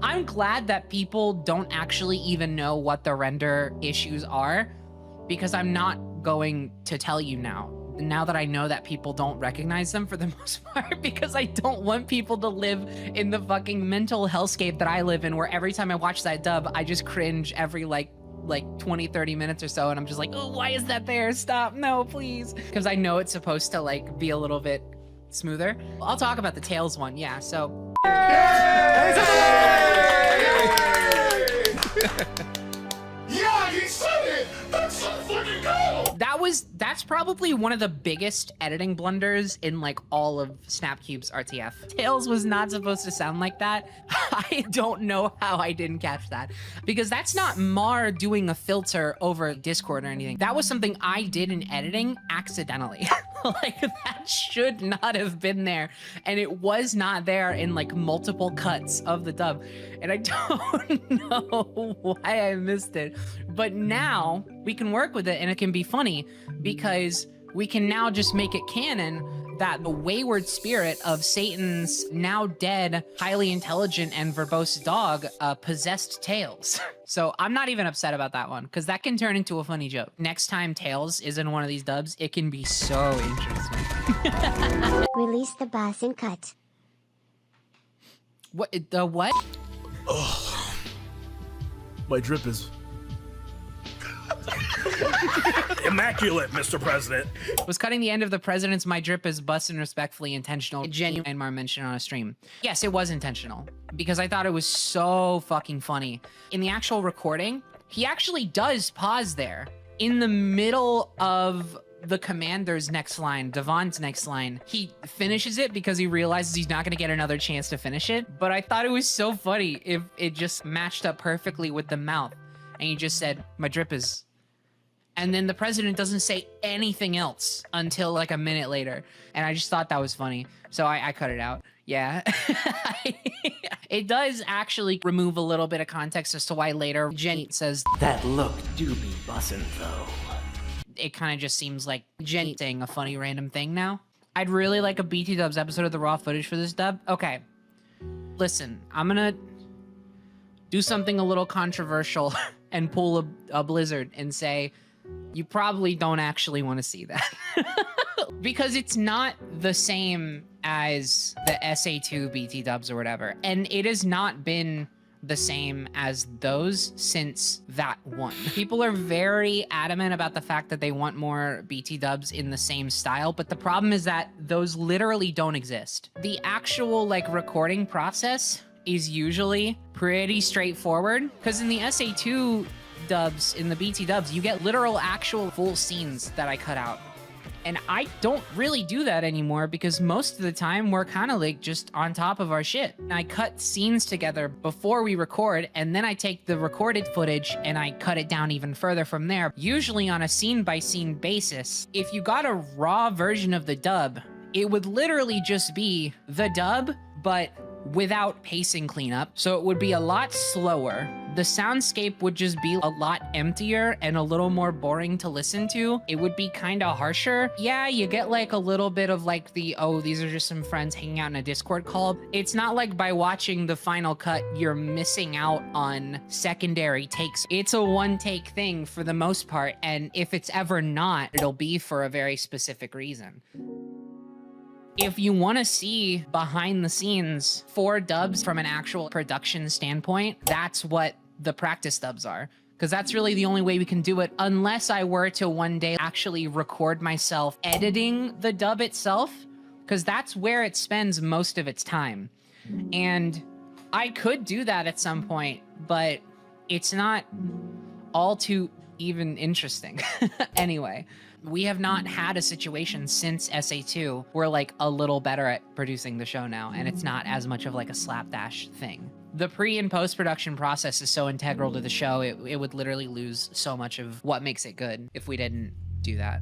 I'm glad that people don't actually even know what the render issues are, because I'm not going to tell you now that I know that people don't recognize them for the most part, because I don't want people to live in the fucking mental hellscape that I live in, where every time I watch that dub, I just cringe every like 20, 30 minutes or so, and I'm just like, oh, why is that there? Stop, no, please. Because I know it's supposed to like be a little bit smoother. I'll talk about the Tails one, yeah, so. Yeah, he said it! That's so fucking cool! That's probably one of the biggest editing blunders in like all of SnapCube's RTF. Tails was not supposed to sound like that. I don't know how I didn't catch that, because that's not Mar doing a filter over Discord or anything. That was something I did in editing accidentally. Like, that should not have been there, and it was not there in like multiple cuts of the dub, and I don't know why I missed it. But now we can work with it, and it can be funny, because we can now just make it canon that the wayward spirit of Satan's now dead, highly intelligent and verbose dog possessed Tails. So I'm not even upset about that one, because that can turn into a funny joke. Next time Tails is in one of these dubs, it can be so interesting. Release the boss and cut. What? The what? Oh, my drip is immaculate, Mr. President. Was cutting the end of the president's "My drip is bussin' respectfully intentional" genuine Mar mentioned on a stream? Yes, it was intentional, because I thought it was so fucking funny. In the actual recording, he actually does pause there in the middle of the commander's next line, Devon's next line. He finishes it because he realizes he's not gonna get another chance to finish it. But I thought it was so funny if it just matched up perfectly with the mouth, and he just said, "My drip is," and then the president doesn't say anything else until like a minute later. And I just thought that was funny. So I cut it out. Yeah. It does actually remove a little bit of context as to why later Jenny says, "That look do be bussin' though." It kind of just seems like Jenny saying a funny random thing now. I'd really like a BTDubs episode of the raw footage for this dub. Okay. Listen, I'm gonna do something a little controversial and pull a blizzard and say, you probably don't actually want to see that. Because it's not the same as the SA2 BTDubs or whatever. And it has not been the same as those since that one. People are very adamant about the fact that they want more BTDubs in the same style, but the problem is that those literally don't exist. The actual like recording process is usually pretty straightforward, because in the SA2 dubs, in the BTDubs, you get literal actual full scenes that I cut out. And I don't really do that anymore, because most of the time we're kind of like just on top of our shit. I cut scenes together before we record, and then I take the recorded footage and I cut it down even further from there, usually on a scene by scene basis. If you got a raw version of the dub, it would literally just be the dub, but without pacing cleanup. So it would be a lot slower. The soundscape would just be a lot emptier and a little more boring to listen to. It would be kind of harsher. Yeah, you get like a little bit of like the, oh, these are just some friends hanging out in a Discord call. It's not like by watching the final cut, you're missing out on secondary takes. It's a one take thing for the most part. And if it's ever not, it'll be for a very specific reason. If you want to see behind the scenes for dubs from an actual production standpoint, that's what the practice dubs are. Because that's really the only way we can do it, unless I were to one day actually record myself editing the dub itself, because that's where it spends most of its time. And I could do that at some point, but it's not all too even interesting. Anyway. We have not had a situation since SA2. We're like a little better at producing the show now, and it's not as much of like a slapdash thing. The pre and post-production process is so integral to the show, it would literally lose so much of what makes it good if we didn't do that.